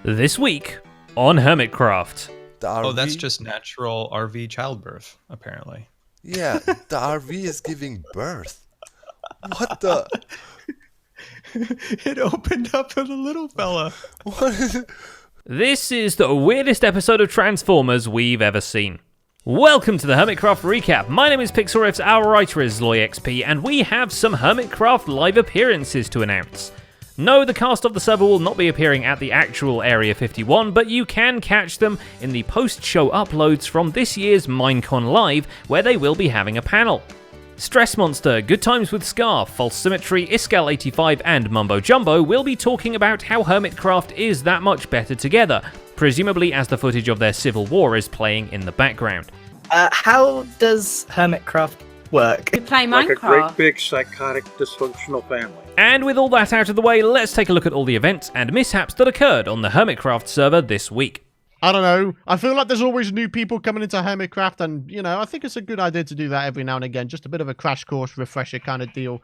This week on Hermitcraft. Oh, that's just natural RV childbirth, apparently. Yeah, the RV is giving birth. What the? It opened up for the little fella. What is it? This is the weirdest episode of Transformers we've ever seen. Welcome to the Hermitcraft Recap. My name is PixelRiffs, our writer is LoyXP, and we have some Hermitcraft live appearances to announce. No, the cast of the server will not be appearing at the actual Area 51, but you can catch them in the post-show uploads from this year's Minecon Live, where they will be having a panel. Stress Monster, Good Times with Scar, False Symmetry, Iscal85 and Mumbo Jumbo will be talking about how Hermitcraft is that much better together, presumably as the footage of their civil war is playing in the background. How does Hermitcraft work? We play Minecraft. Like a great big psychotic dysfunctional family. And with all that out of the way, let's take a look at all the events and mishaps that occurred on the Hermitcraft server this week. I don't know. I feel like there's always new people coming into Hermitcraft, and, you know, I think it's a good idea to do that every now and again. Just a bit of a crash course, refresher kind of deal.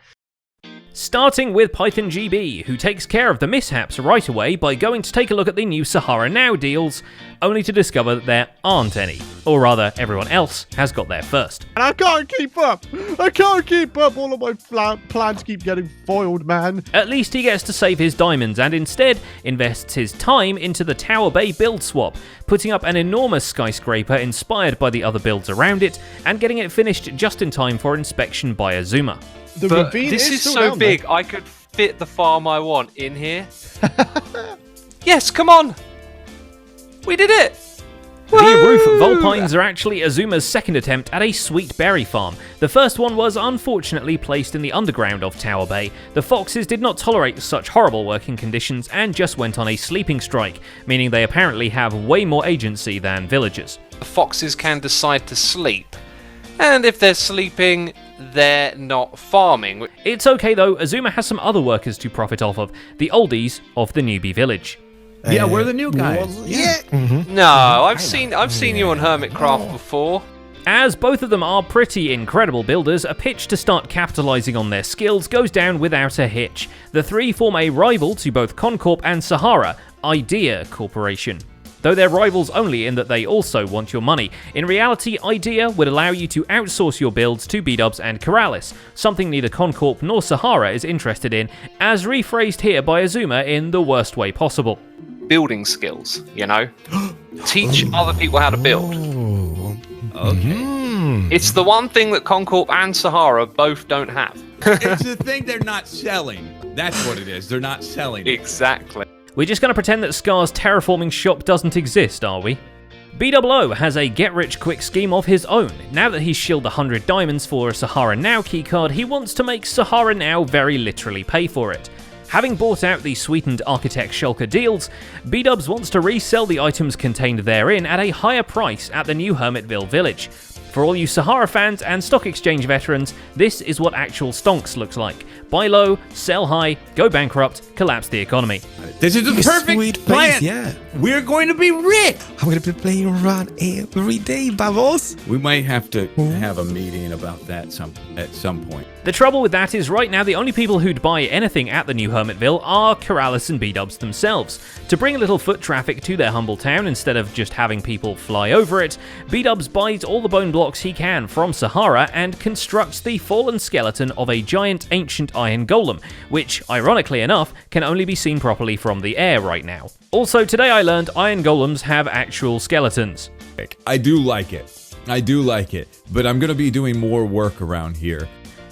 Starting with Python GB, who takes care of the mishaps right away by going to take a look at the new Sahara Now deals, only to discover that there aren't any. Or rather, everyone else has got there first. And I can't keep up! I can't keep up! All of my plans keep getting foiled, man. At least he gets to save his diamonds and instead invests his time into the Tower Bay build swap, putting up an enormous skyscraper inspired by the other builds around it, and getting it finished just in time for inspection by Xisuma. But this is so big, I could fit the farm I want in here. Yes, come on! We did it! The roof Volpines are actually Xisuma's second attempt at a sweet berry farm. The first one was unfortunately placed in the underground of Tower Bay. The foxes did not tolerate such horrible working conditions and just went on a sleeping strike, meaning they apparently have way more agency than villagers. The foxes can decide to sleep, and if they're sleeping, they're not farming. It's okay though, Xisuma has some other workers to profit off of, the oldies of the newbie village. Yeah, we're the new guys. Yeah. No, I've seen you on Hermitcraft before. As both of them are pretty incredible builders, a pitch to start capitalizing on their skills goes down without a hitch. The three form a rival to both Concorp and Sahara, Idea Corporation. Though they're rivals only in that they also want your money. In reality, Idea would allow you to outsource your builds to Bdubs and Keralis, something neither Concorp nor Sahara is interested in, as rephrased here by Xisuma in the worst way possible. Building skills, you know? Teach other people how to build. Okay. It's the one thing that Concorp and Sahara both don't have. It's the thing they're not selling. That's what it is. They're not selling it. Exactly. We're just going to pretend that Scar's terraforming shop doesn't exist, are we? BdoubleO has a get-rich-quick scheme of his own. Now that he's shilled 100 diamonds for a Sahara Now keycard, he wants to make Sahara Now very literally pay for it. Having bought out the sweetened Architect Shulker deals, Bdubs wants to resell the items contained therein at a higher price at the new Hermitville village. For all you Sahara fans and stock exchange veterans, this is what actual stonks looks like. Buy low, sell high, go bankrupt, collapse the economy. This is the perfect plan. Yeah. We're going to be rich. I'm going to be playing around every day, Bubbles. We might have to have a meeting about that at some point. The trouble with that is right now the only people who'd buy anything at the new Hermitville are Keralis and Bdubs themselves. To bring a little foot traffic to their humble town instead of just having people fly over it, Bdubs buys all the bone blocks he can from Sahara and constructs the fallen skeleton of a giant ancient iron golem, which, ironically enough, can only be seen properly from the air right now. Also, today I learned iron golems have actual skeletons. I do like it, but I'm going to be doing more work around here.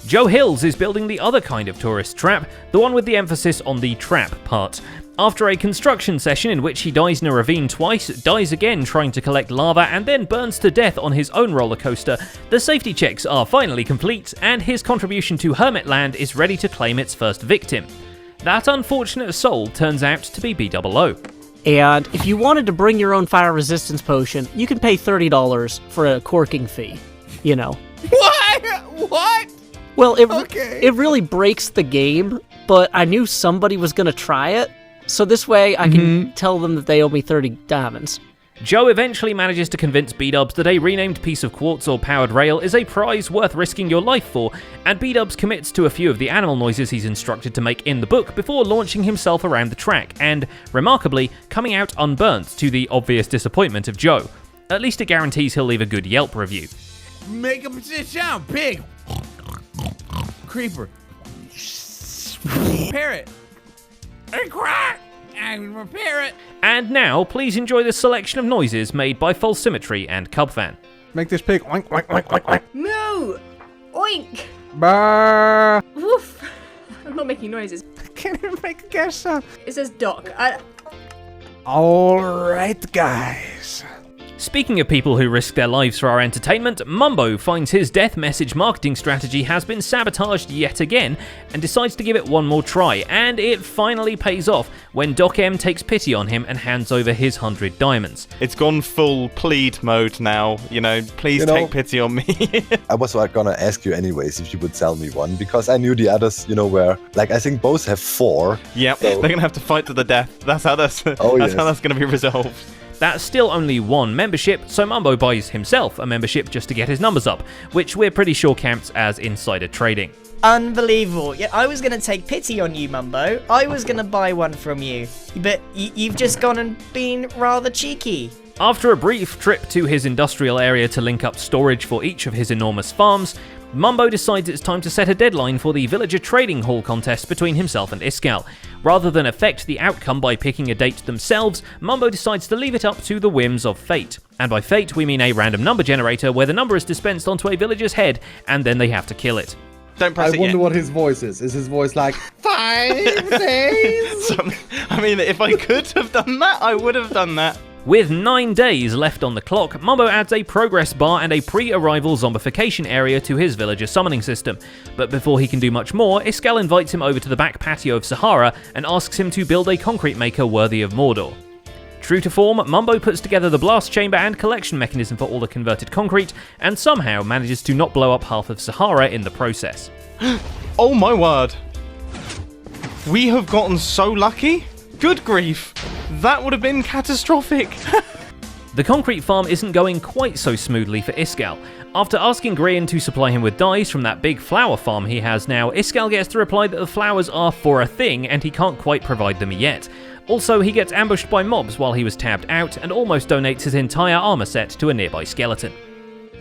Joe Hills is building the other kind of tourist trap, the one with the emphasis on the trap part. After a construction session in which he dies in a ravine twice, dies again trying to collect lava, and then burns to death on his own roller coaster, the safety checks are finally complete, and his contribution to Hermitland is ready to claim its first victim. That unfortunate soul turns out to be BdoubleO. And if you wanted to bring your own fire resistance potion, you can pay $30 for a corking fee. You know. What? Well, it really breaks the game, but I knew somebody was going to try it, so this way I can tell them that they owe me 30 diamonds. Joe eventually manages to convince Bdubs that a renamed piece of quartz or powered rail is a prize worth risking your life for, and Bdubs commits to a few of the animal noises he's instructed to make in the book before launching himself around the track, and, remarkably, coming out unburnt to the obvious disappointment of Joe. At least it guarantees he'll leave a good Yelp review. Make a sound. Pig. Creeper. Parrot. And quack. And repair it. And now, please enjoy this selection of noises made by False Symmetry and Cubfan. Make this pig oink, oink, oink, oink, oink. Moo! Oink! Bah. Woof! I'm not making noises. I can't even make a guess sound. It says Doc. Alright, guys. Speaking of people who risk their lives for our entertainment, Mambo finds his death message marketing strategy has been sabotaged yet again and decides to give it one more try, and it finally pays off when Docm takes pity on him and hands over his 100 diamonds. It's gone full plead mode now, please take pity on me. I was gonna ask you anyways if you would sell me one, because I knew the others, were, like, I think both have 4. Yep, so... they're gonna have to fight to the death. That's how that's how that's gonna be resolved. That's still only one membership, so Mambo buys himself a membership just to get his numbers up, which we're pretty sure counts as insider trading. Unbelievable. Yeah, I was going to take pity on you, Mambo. I was going to buy one from you. But you've just gone and been rather cheeky. After a brief trip to his industrial area to link up storage for each of his enormous farms, Mambo decides it's time to set a deadline for the villager trading hall contest between himself and Iskall. Rather than affect the outcome by picking a date themselves, Mambo decides to leave it up to the whims of fate. And by fate, we mean a random number generator where the number is dispensed onto a villager's head and then they have to kill it. Don't press it yet. I wonder what his voice is. Is his voice like, 5 days? If I could have done that, I would have done that. With 9 days left on the clock, Mambo adds a progress bar and a pre-arrival zombification area to his villager summoning system. But before he can do much more, Iskall invites him over to the back patio of Sahara and asks him to build a concrete maker worthy of Mordor. True to form, Mambo puts together the blast chamber and collection mechanism for all the converted concrete, and somehow manages to not blow up half of Sahara in the process. Oh my word. We have gotten so lucky. Good grief. That would have been catastrophic. The concrete farm isn't going quite so smoothly for Iskall. After asking Grian to supply him with dyes from that big flower farm he has now, Iskall gets the reply that the flowers are for a thing and he can't quite provide them yet. Also, he gets ambushed by mobs while he was tabbed out and almost donates his entire armor set to a nearby skeleton.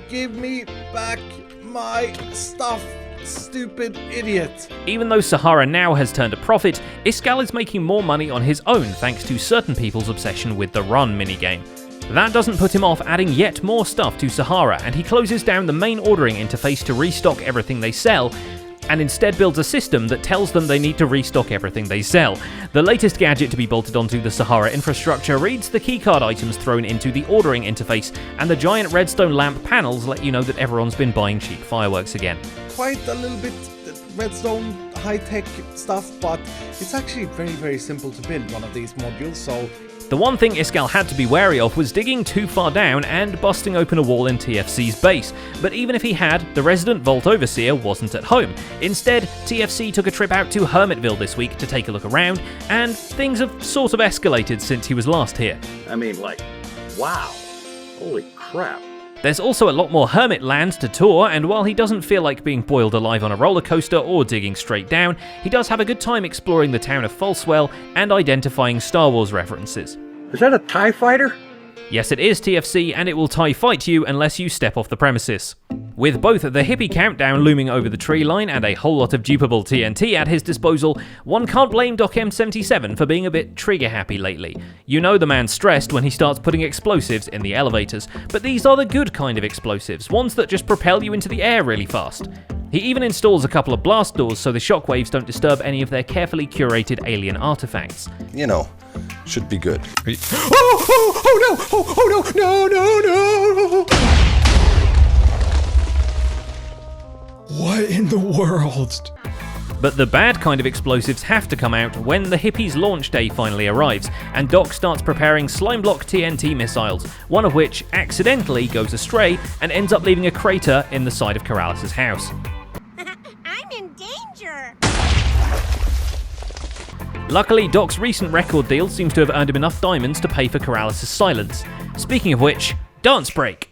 Give me back my stuff, stupid idiot. Even though Sahara now has turned a profit, Iskall is making more money on his own thanks to certain people's obsession with the run minigame. That doesn't put him off adding yet more stuff to Sahara, and he closes down the main ordering interface to restock everything they sell, and instead builds a system that tells them they need to restock everything they sell. The latest gadget to be bolted onto the Sahara infrastructure reads the keycard items thrown into the ordering interface, and the giant redstone lamp panels let you know that everyone's been buying cheap fireworks again. Quite a little bit redstone high-tech stuff, but it's actually very, very simple to build one of these modules, so... The one thing Iskall had to be wary of was digging too far down and busting open a wall in TFC's base, but even if he had, the resident Vault Overseer wasn't at home. Instead, TFC took a trip out to Hermitville this week to take a look around, and things have sort of escalated since he was last here. I mean, wow. Holy crap. There's also a lot more hermit land to tour, and while he doesn't feel like being boiled alive on a roller coaster or digging straight down, he does have a good time exploring the town of Falsewell and identifying Star Wars references. Is that a TIE fighter? Yes, it is TFC, and it will TIE fight you unless you step off the premises. With both the hippie countdown looming over the tree line and a whole lot of dupable TNT at his disposal, one can't blame Docm77 for being a bit trigger-happy lately. You know the man's stressed when he starts putting explosives in the elevators, but these are the good kind of explosives, ones that just propel you into the air really fast. He even installs a couple of blast doors so the shockwaves don't disturb any of their carefully curated alien artifacts. Should be good. No. What in the world? But the bad kind of explosives have to come out when the Hippies launch day finally arrives, and Doc starts preparing slime block TNT missiles, one of which accidentally goes astray and ends up leaving a crater in the side of Keralis' house. I'm in danger! Luckily, Doc's recent record deal seems to have earned him enough diamonds to pay for Keralis' silence. Speaking of which, dance break.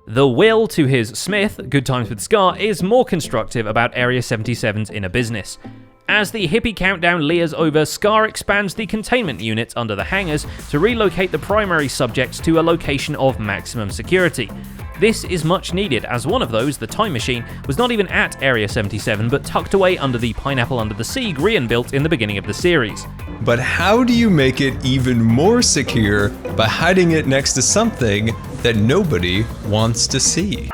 The Will to his Smith, Good Times with Scar, is more constructive about Area 77's inner business. As the hippie countdown leers over, Scar expands the containment unit under the hangars to relocate the primary subjects to a location of maximum security. This is much needed, as one of those, the Time Machine, was not even at Area 77 but tucked away under the pineapple under the sea Grian built in the beginning of the series. But how do you make it even more secure by hiding it next to something that nobody wants to see?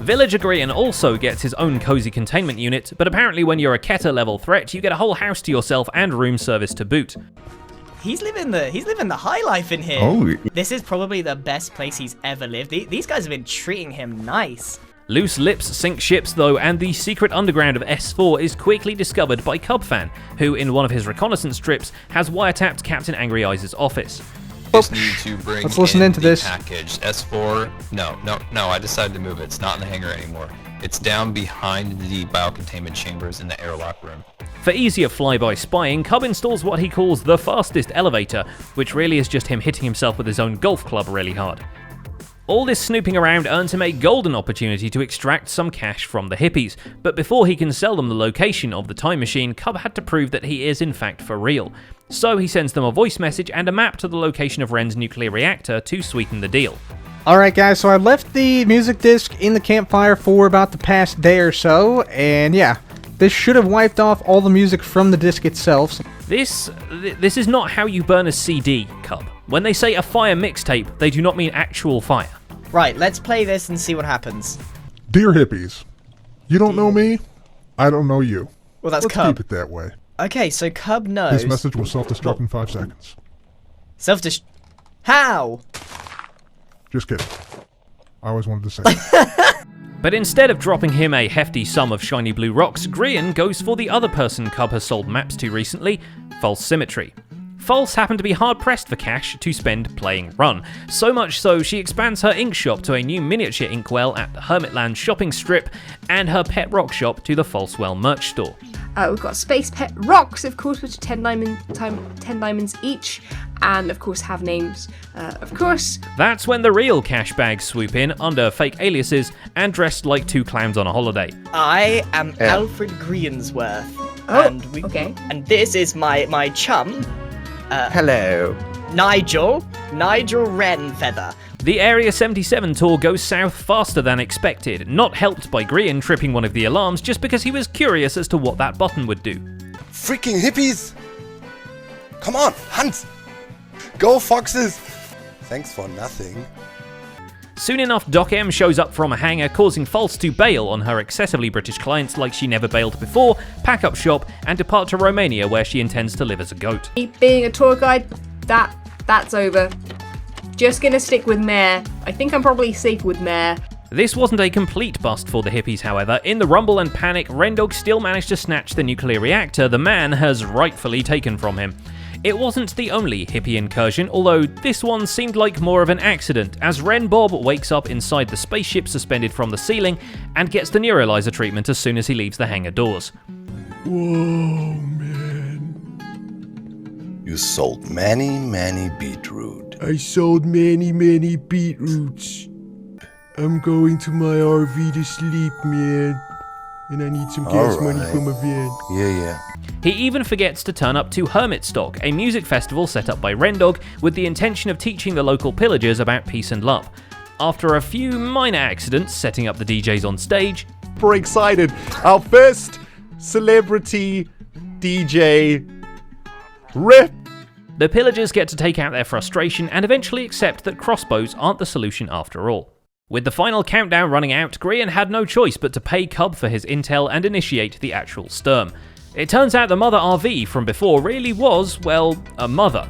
Villager Grian also gets his own cozy containment unit, but apparently when you're a Keta level threat, you get a whole house to yourself and room service to boot. He's living the high life in here. Oh. This is probably the best place he's ever lived. These guys have been treating him nice. Loose lips sink ships though, and the secret underground of S4 is quickly discovered by Cubfan, who in one of his reconnaissance trips has wiretapped Captain Angry Eyes' office. Just need to bring Let's listen into this package. S4, no, I decided to move it. It's not in the hangar anymore. It's down behind the biocontainment chambers in the airlock room. For easier flyby spying, Cub installs what he calls the fastest elevator, which really is just him hitting himself with his own golf club really hard. All this snooping around earns him a golden opportunity to extract some cash from the hippies, but before he can sell them the location of the time machine, Cub had to prove that he is in fact for real. So he sends them a voice message and a map to the location of Ren's nuclear reactor to sweeten the deal. Alright guys, so I left the music disc in the campfire for about the past day or so, and yeah, this should have wiped off all the music from the disc itself. This is not how you burn a CD, Cub. When they say a fire mixtape, they do not mean actual fire. Right, let's play this and see what happens. Dear hippies, you don't know me, I don't know you. Well, that's Let's Cub. keep it that way. Okay, so Cub knows... This message will self-destruct in 5 seconds. Self-destruct... How? Just kidding. I always wanted to say that. But instead of dropping him a hefty sum of shiny blue rocks, Grian goes for the other person Cub has sold maps to recently, False Symmetry. False happened to be hard-pressed for cash to spend playing Run, so much so she expands her ink shop to a new miniature inkwell at the Hermitland shopping strip and her pet rock shop to the Falsewell merch store. We've got Space Pet Rocks, of course, which are 10 diamonds each, and of course have names, of course. That's when the real cash bags swoop in under fake aliases and dressed like 2 clowns on a holiday. I am Alfred Griansworth. Oh, okay. And this is my chum. Hello. Nigel Wrenfeather. The Area 77 tour goes south faster than expected, not helped by Grian tripping one of the alarms just because he was curious as to what that button would do. Freaking hippies! Come on, hunt! Go foxes! Thanks for nothing. Soon enough, Docm shows up from a hangar, causing False to bail on her excessively British clients like she never bailed before, pack up shop, and depart to Romania where she intends to live as a goat. Being a tour guide, that's over. Just gonna stick with Mare. I think I'm probably safe with Mare. This wasn't a complete bust for the hippies, however. In the rumble and panic, Rendog still managed to snatch the nuclear reactor the man has rightfully taken from him. It wasn't the only hippie incursion, although this one seemed like more of an accident, as Ren Bob wakes up inside the spaceship suspended from the ceiling and gets the neuralyzer treatment as soon as he leaves the hangar doors. Whoa, man. You sold many beetroot. I sold many beetroots. I'm going to my RV to sleep, man. And I need some gas money from a van. Yeah. He even forgets to turn up to Hermitstock, a music festival set up by Rendog with the intention of teaching the local pillagers about peace and love. After a few minor accidents setting up the DJs on stage... Super excited. Our first celebrity DJ rip. The pillagers get to take out their frustration and eventually accept that crossbows aren't the solution after all. With the final countdown running out, Grian had no choice but to pay Cub for his intel and initiate the actual sturm. It turns out the mother RV from before really was, well, a mother.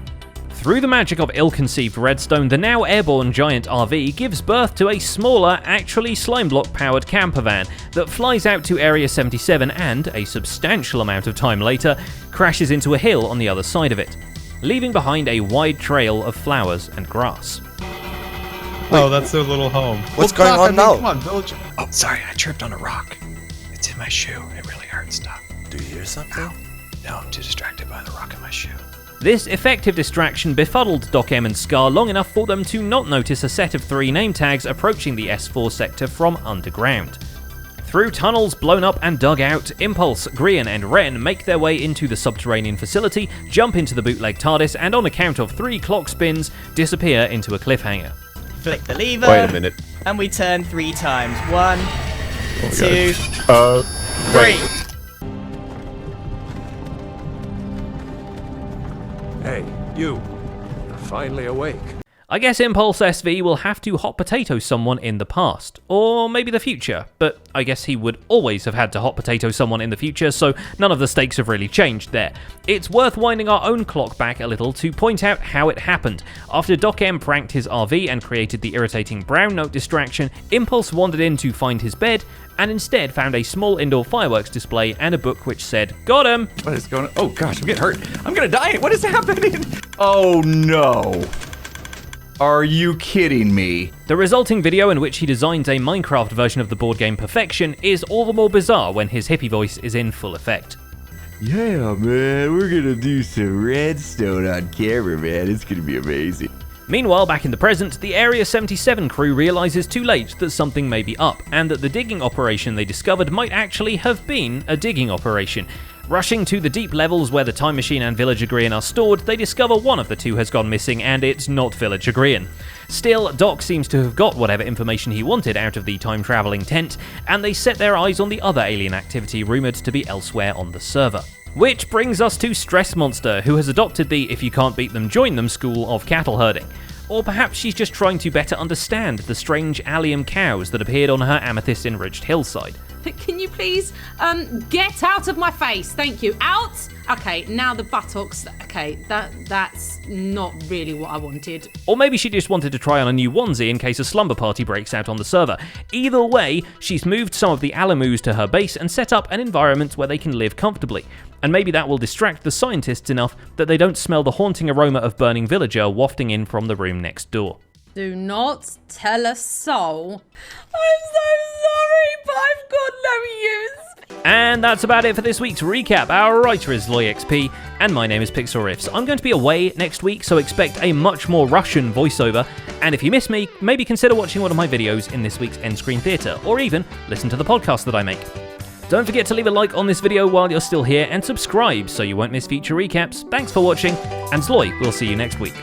Through the magic of ill-conceived redstone, the now airborne giant RV gives birth to a smaller, actually slimeblock-powered camper van that flies out to Area 77 and, a substantial amount of time later, crashes into a hill on the other side of it, leaving behind a wide trail of flowers and grass. Oh, that's their little home. What's going on now? Come on, village. Oh, sorry, I tripped on a rock. It's in my shoe. It really hurts. Stop. Do you hear something? No, I'm too distracted by the rock in my shoe. This effective distraction befuddled Docm and Scar long enough for them to not notice a set of 3 name tags approaching the S4 sector from underground. Through tunnels blown up and dug out, Impulse, Grian and Ren make their way into the subterranean facility, jump into the bootleg TARDIS, and on a count of 3 clock spins, disappear into a cliffhanger. Flick the lever. Wait a minute. And we turn 3 times. 1, 2, 3. Hey, you. You're finally awake. I guess Impulse SV will have to hot potato someone in the past, or maybe the future, but I guess he would always have had to hot potato someone in the future, so none of the stakes have really changed there. It's worth winding our own clock back a little to point out how it happened. After Docm pranked his RV and created the irritating brown note distraction, Impulse wandered in to find his bed, and instead found a small indoor fireworks display and a book which said, "Got him!" What is going on? Oh gosh, I'm getting hurt. I'm gonna die. What is happening? Oh no. Are you kidding me? The resulting video, in which he designs a Minecraft version of the board game Perfection, is all the more bizarre when his hippie voice is in full effect. Yeah, man, we're gonna do some redstone on camera, man. It's gonna be amazing. Meanwhile, back in the present, the Area77 crew realizes too late that something may be up, and that the digging operation they discovered might actually have been a digging operation. Rushing to the deep levels where the Time Machine and Villager Grian are stored, they discover one of the two has gone missing, and it's not Villager Grian. Still, Doc seems to have got whatever information he wanted out of the time-travelling tent, and they set their eyes on the other alien activity rumoured to be elsewhere on the server. Which brings us to Stress Monster, who has adopted the "if you can't beat them, join them" school of cattle herding. Or perhaps she's just trying to better understand the strange allium cows that appeared on her amethyst-enriched hillside. Can you please get out of my face? Thank you. Out. Okay, now the buttocks. Okay, that's not really what I wanted. Or maybe she just wanted to try on a new onesie in case a slumber party breaks out on the server. Either way, she's moved some of the alamus to her base and set up an environment where they can live comfortably. And maybe that will distract the scientists enough that they don't smell the haunting aroma of burning villager wafting in from the room next door. Do not tell a soul. I'm so sorry, but I've got no use. And that's about it for this week's recap. Our writer is LoyXP, and my name is Pixel Riffs. I'm going to be away next week, so expect a much more Russian voiceover. And if you miss me, maybe consider watching one of my videos in this week's End Screen Theatre, or even listen to the podcast that I make. Don't forget to leave a like on this video while you're still here, and subscribe so you won't miss future recaps. Thanks for watching, and Zloy, we'll see you next week.